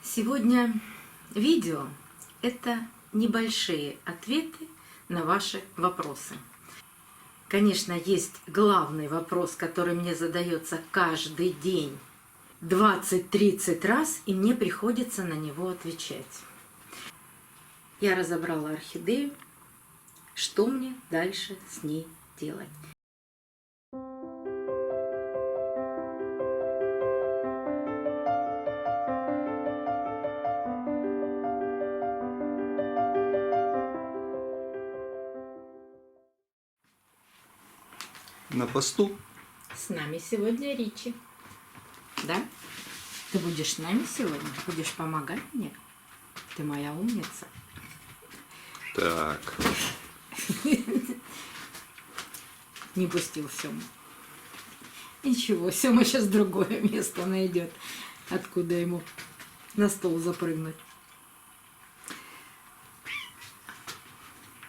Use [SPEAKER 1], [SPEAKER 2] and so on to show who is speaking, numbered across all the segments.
[SPEAKER 1] Сегодня видео – это небольшие ответы на ваши вопросы. Конечно, есть главный вопрос, который мне задается каждый день 20-30 раз, и мне приходится на него отвечать. Я разобрала орхидею, что мне дальше с ней делать?
[SPEAKER 2] На посту.
[SPEAKER 1] С нами сегодня Ричи. Да? Ты будешь с нами сегодня? Будешь помогать мне? Ты моя умница.
[SPEAKER 2] Так.
[SPEAKER 1] Не пустил Сему. Ничего, Сема сейчас другое место найдет, откуда ему на стол запрыгнуть.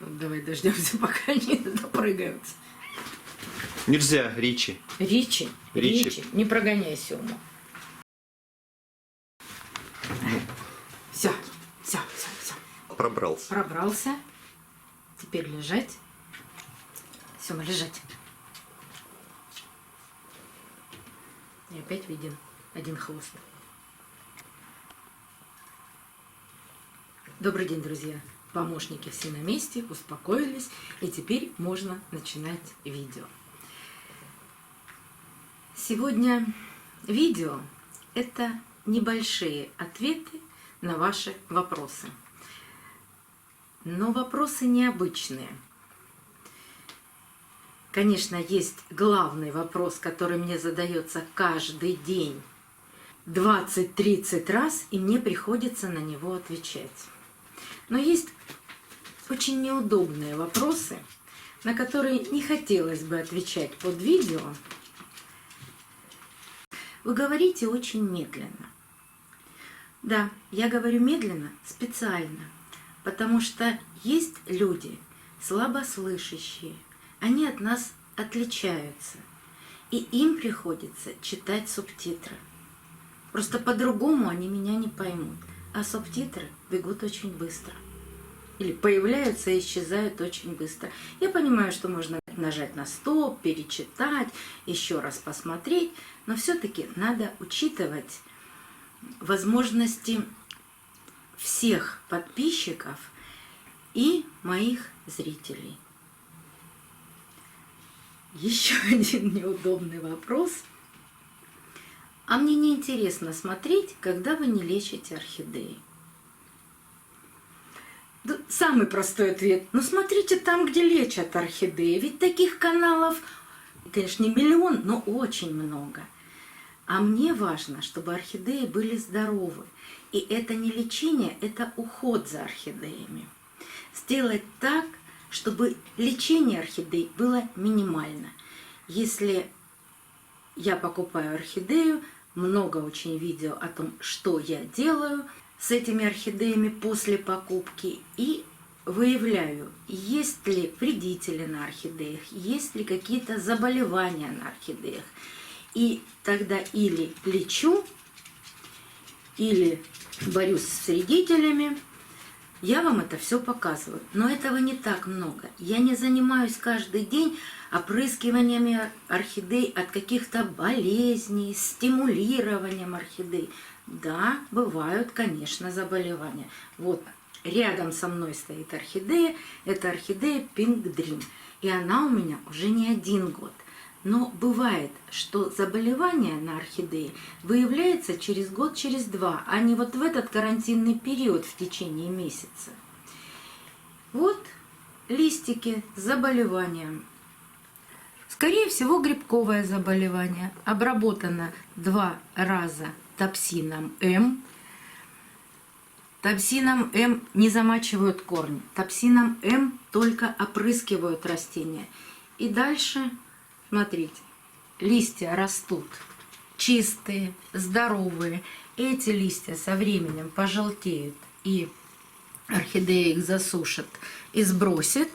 [SPEAKER 1] Вот давай дождемся, пока они допрыгаются.
[SPEAKER 2] Нельзя, Ричи.
[SPEAKER 1] Ричи, не прогоняй Сему. Все.
[SPEAKER 2] Пробрался.
[SPEAKER 1] Пробрался. Теперь лежать. Сема, лежать. И опять виден один хвост. Добрый день, друзья. Помощники все на месте, успокоились, и теперь можно начинать видео. Сегодня видео – это небольшие ответы на ваши вопросы. Но вопросы необычные. Конечно, есть главный вопрос, который мне задается каждый день 20-30 раз, и мне приходится на него отвечать. Но есть очень неудобные вопросы, на которые не хотелось бы отвечать под видео. Вы говорите очень медленно. Да, я говорю медленно специально, потому что есть люди слабослышащие, они от нас отличаются, и им приходится читать субтитры. Просто по-другому они меня не поймут, а субтитры бегут очень быстро. Или появляются и исчезают очень быстро. Я понимаю, что можно нажать на стоп, перечитать, еще раз посмотреть, но все-таки надо учитывать возможности всех подписчиков и моих зрителей. Еще один неудобный вопрос. А мне не интересно смотреть, когда вы не лечите орхидеи. Самый простой ответ. Ну, смотрите там, где лечат орхидеи. Ведь таких каналов, конечно, не миллион, но очень много. А мне важно, чтобы орхидеи были здоровы. И это не лечение, это уход за орхидеями. Сделать так, чтобы лечение орхидей было минимально. Если я покупаю орхидею, много очень видео о том, что я делаю с этими орхидеями после покупки, и выявляю, есть ли вредители на орхидеях, есть ли какие-то заболевания на орхидеях. И тогда или лечу, или борюсь с вредителями. Я вам это все показываю, но этого не так много. Я не занимаюсь каждый день опрыскиваниями орхидей от каких-то болезней, стимулированием орхидей. Да, бывают, конечно, заболевания. Вот рядом со мной стоит орхидея, это орхидея Pink Dream, и она у меня уже не 1 год. Но бывает, что заболевание на орхидее выявляется через год, через 2, а не вот в этот карантинный период в течение месяца. Вот листики с заболеванием. Скорее всего, грибковое заболевание. Обработано 2 раза топсином М. Топсином М не замачивают корни. Топсином М только опрыскивают растения. И дальше... Смотрите, листья растут чистые, здоровые. Эти листья со временем пожелтеют, и орхидея их засушит и сбросит.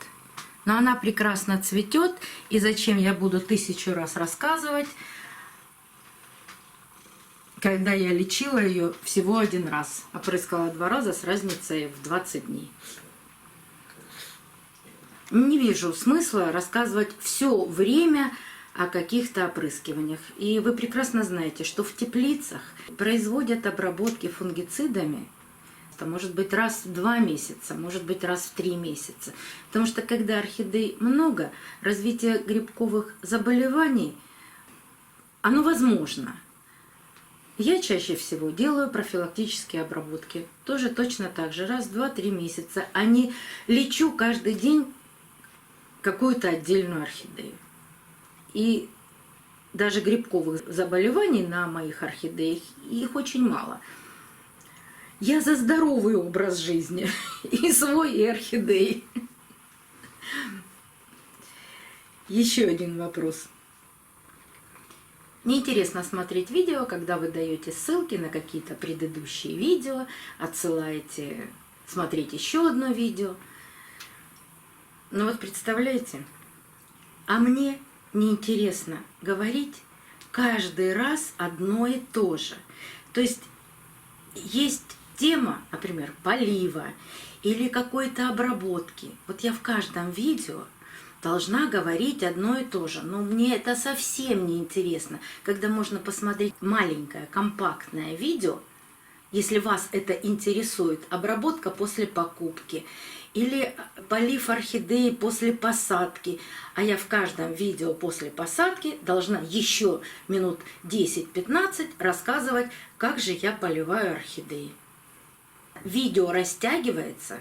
[SPEAKER 1] Но она прекрасно цветет. И зачем я буду 1000 раз рассказывать, Когда я лечила ее всего один раз, опрыскала 2 раза с разницей в 20 дней. Не вижу смысла рассказывать все время о каких-то опрыскиваниях. И вы прекрасно знаете, что в теплицах производят обработки фунгицидами, это может быть раз в 2 месяца, может быть раз в 3 месяца. Потому что когда орхидей много, развитие грибковых заболеваний, оно возможно. Я чаще всего делаю профилактические обработки. Тоже точно так же, раз в 2-3 месяца. А не лечу каждый день какую-то отдельную орхидею. И даже грибковых заболеваний на моих орхидеях, их очень мало. Я за здоровый образ жизни. И свой, и орхидеи. Еще один вопрос. Неинтересно смотреть видео, когда вы даете ссылки на какие-то предыдущие видео, отсылаете смотреть еще одно видео. Но вот представляете, а мне неинтересно говорить каждый раз одно и то же. То есть тема, например, полива или какой-то обработки. Вот я в каждом видео должна говорить одно и то же. Но мне это совсем не интересно, когда можно посмотреть маленькое, компактное видео, если вас это интересует, обработка после покупки или полив орхидеи после посадки. А я в каждом видео после посадки должна еще минут 10-15 рассказывать, как же я поливаю орхидеи. Видео растягивается.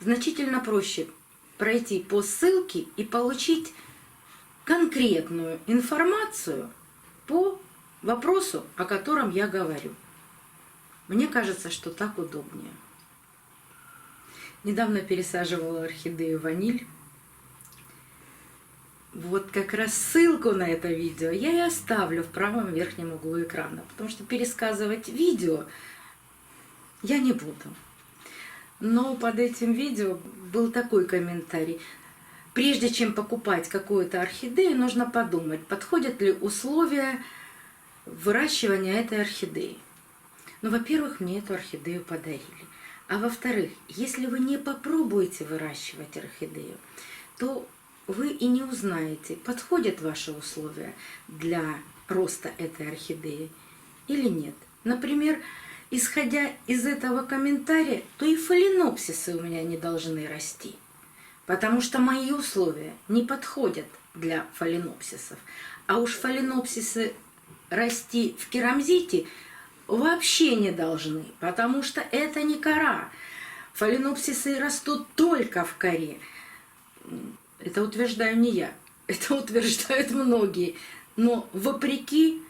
[SPEAKER 1] Значительно проще пройти по ссылке и получить конкретную информацию по вопросу, о котором я говорю. Мне кажется, что так удобнее. Недавно пересаживала орхидею ваниль. Вот как раз ссылку на это видео я и оставлю в правом верхнем углу экрана, потому что пересказывать видео я не буду. Но под этим видео был такой комментарий. Прежде чем покупать какую-то орхидею, нужно подумать, подходят ли условия выращивания этой орхидеи. Ну, во-первых, мне эту орхидею подарили. А во-вторых, если вы не попробуете выращивать орхидею, то вы и не узнаете, подходят ваши условия для роста этой орхидеи или нет. Например, исходя из этого комментария, то и фаленопсисы у меня не должны расти, потому что мои условия не подходят для фаленопсисов. А уж фаленопсисы расти в керамзите вообще не должны, потому что это не кора. Фаленопсисы растут только в коре. Это утверждаю не я, это утверждают многие. Но вопреки,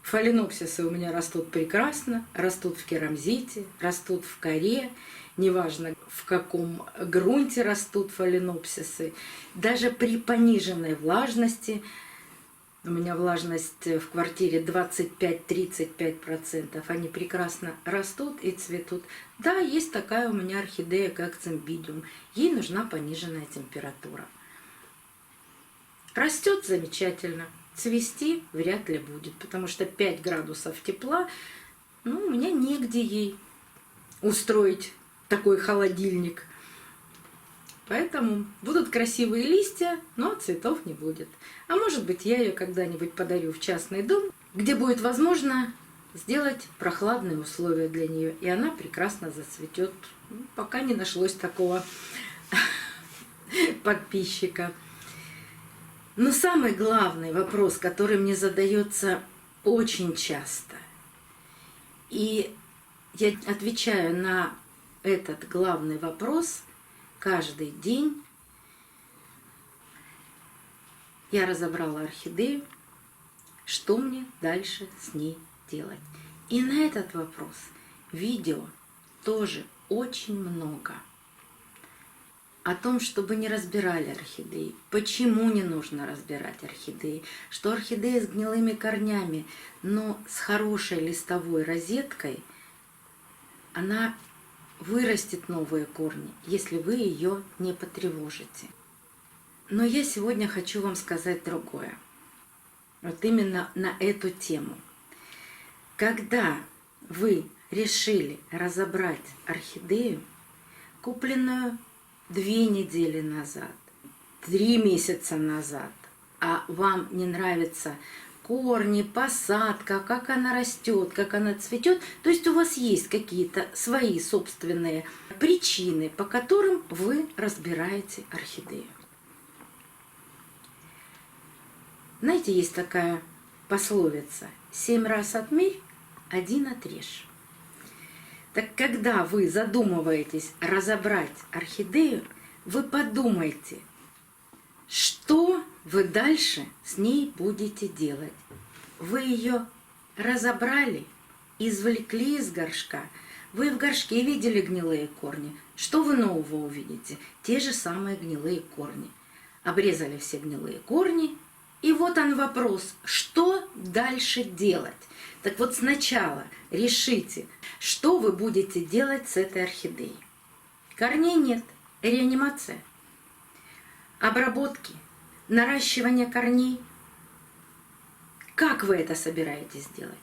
[SPEAKER 1] фаленопсисы у меня растут прекрасно, растут в керамзите, растут в коре, неважно в каком грунте растут фаленопсисы. Даже при пониженной влажности, у меня влажность в квартире 25-35%, они прекрасно растут и цветут. Да, есть такая у меня орхидея, как цимбидиум. Ей нужна пониженная температура. Растет замечательно. Цвести вряд ли будет, потому что 5 градусов тепла, ну, у меня негде ей устроить такой холодильник. Поэтому будут красивые листья, но цветов не будет. А может быть, я ее когда-нибудь подарю в частный дом, где будет возможно сделать прохладные условия для нее, и она прекрасно зацветет. Пока не нашлось такого подписчика. Но самый главный вопрос, который мне задается очень часто, и я отвечаю на этот главный вопрос каждый день. Я разобрала орхидею, что мне дальше с ней делать? И на этот вопрос видео тоже очень много. О том, чтобы не разбирали орхидеи, почему не нужно разбирать орхидеи, что орхидея с гнилыми корнями, но с хорошей листовой розеткой, она вырастет новые корни, если вы ее не потревожите. Но я сегодня хочу вам сказать другое. вот именно на эту тему. Когда вы решили разобрать орхидею, купленную 2 недели назад, 3 месяца назад, а вам не нравятся корни, посадка, как она растет, как она цветет, то есть у вас есть какие-то свои собственные причины, по которым вы разбираете орхидею. Знаете, есть такая пословица: 7 раз отмерь, 1 отрежь. Так когда вы задумываетесь разобрать орхидею, вы подумайте, что вы дальше с ней будете делать. Вы ее разобрали, извлекли из горшка, вы в горшке видели гнилые корни. Что вы нового увидите? Те же самые гнилые корни. Обрезали все гнилые корни, и вот он вопрос, что дальше делать? Так вот сначала решите, что вы будете делать с этой орхидеей. Корней нет, реанимация, обработки, наращивание корней. Как вы это собираетесь делать?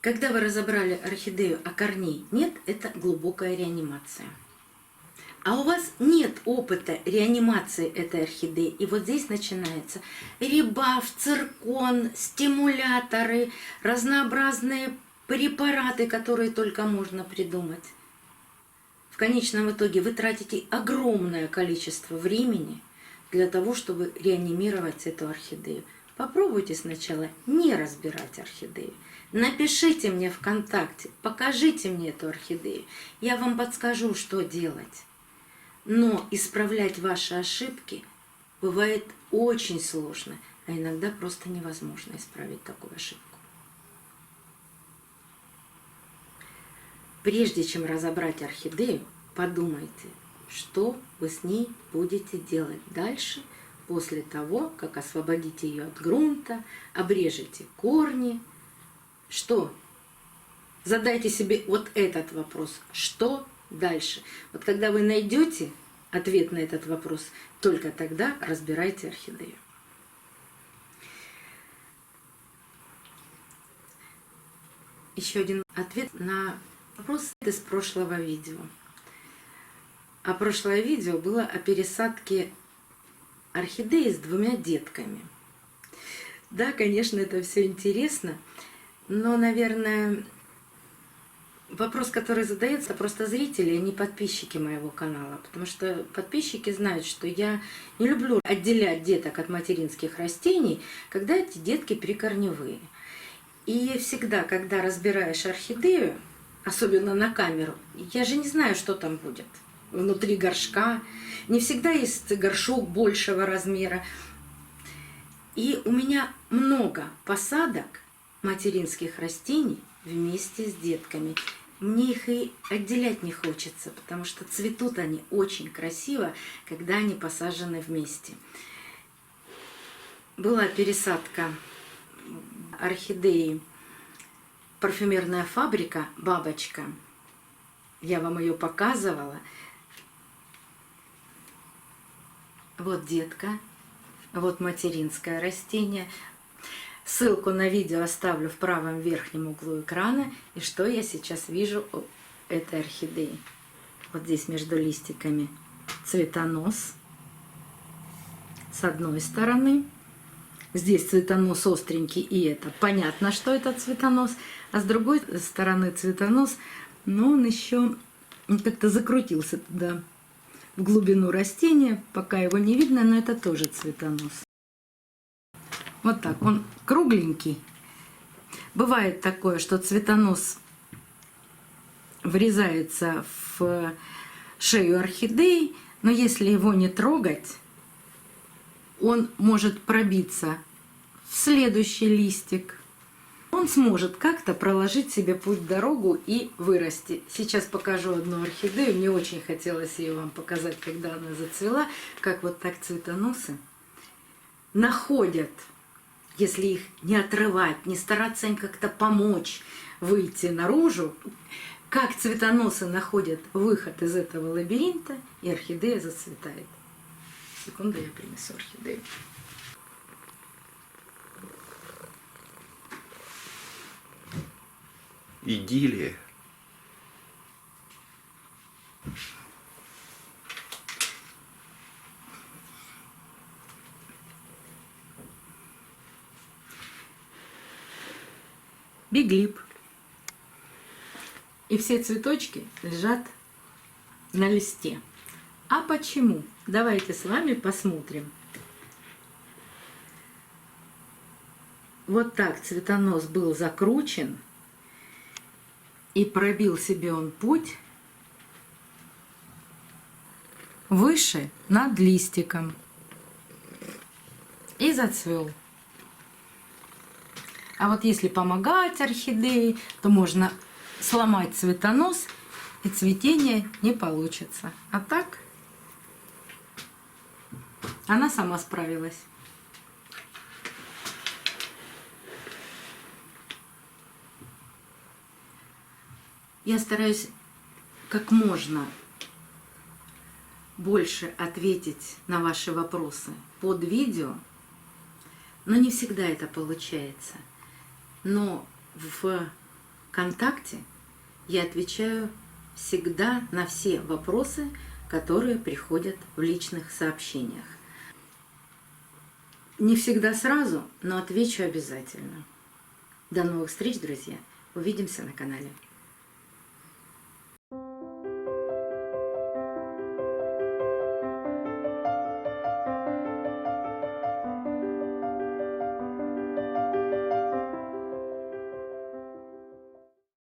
[SPEAKER 1] Когда вы разобрали орхидею, а корней нет, это глубокая реанимация. А у вас нет опыта реанимации этой орхидеи. И вот здесь начинается ребаф, циркон, стимуляторы, разнообразные препараты, которые только можно придумать. В конечном итоге вы тратите огромное количество времени для того, чтобы реанимировать эту орхидею. Попробуйте сначала не разбирать орхидею. Напишите мне ВКонтакте, покажите мне эту орхидею. Я вам подскажу, что делать. Но исправлять ваши ошибки бывает очень сложно, а иногда просто невозможно исправить такую ошибку. Прежде чем разобрать орхидею, подумайте, что вы с ней будете делать дальше, после того, как освободите ее от грунта, обрежете корни. Что? Задайте себе вот этот вопрос. Что дальше? Вот когда вы найдете ответ на этот вопрос, только тогда разбирайте орхидею. Еще один ответ на вопрос из прошлого видео. А прошлое видео было о пересадке орхидеи с 2 детками. Да, конечно, это все интересно, но, наверное, вопрос, который задается, просто зрители, а не подписчики моего канала. Потому что подписчики знают, что я не люблю отделять деток от материнских растений, когда эти детки прикорневые. И всегда, когда разбираешь орхидею, особенно на камеру, я же не знаю, что там будет внутри горшка. Не всегда есть горшок большего размера. И у меня много посадок материнских растений вместе с детками. Мне их и отделять не хочется, потому что цветут они очень красиво, когда они посажены вместе. Была пересадка орхидеи «Парфюмерная фабрика» «Бабочка». Я вам ее показывала. Вот детка, вот материнское растение. Ссылку на видео оставлю в правом верхнем углу экрана. И что я сейчас вижу у этой орхидеи? Вот здесь между листиками цветонос с одной стороны. Здесь цветонос остренький, и это понятно, что это цветонос. А с другой стороны цветонос, но он еще как-то закрутился туда, в глубину растения. Пока его не видно, но это тоже цветонос. Вот так, он кругленький. Бывает такое, что цветонос врезается в шею орхидеи, но если его не трогать, он может пробиться в следующий листик. Он сможет как-то проложить себе путь-дорогу и вырасти. Сейчас покажу одну орхидею. Мне очень хотелось ее вам показать, когда она зацвела. Как вот так цветоносы находят, если их не отрывать, не стараться им как-то помочь выйти наружу, как цветоносы находят выход из этого лабиринта, и орхидея зацветает. Секунду, я принесу орхидею.
[SPEAKER 2] идиллия.
[SPEAKER 1] Биглип. И все цветочки лежат на листе. А почему? Давайте с вами посмотрим. Вот так цветонос был закручен, и пробил себе он путь выше над листиком и зацвел. А вот если помогать орхидее, то можно сломать цветонос, и цветение не получится. А так она сама справилась. Я стараюсь как можно больше ответить на ваши вопросы под видео, но не всегда это получается. Но в ВКонтакте я отвечаю всегда на все вопросы, которые приходят в личных сообщениях. Не всегда сразу, но отвечу обязательно. До новых встреч, друзья! Увидимся на канале.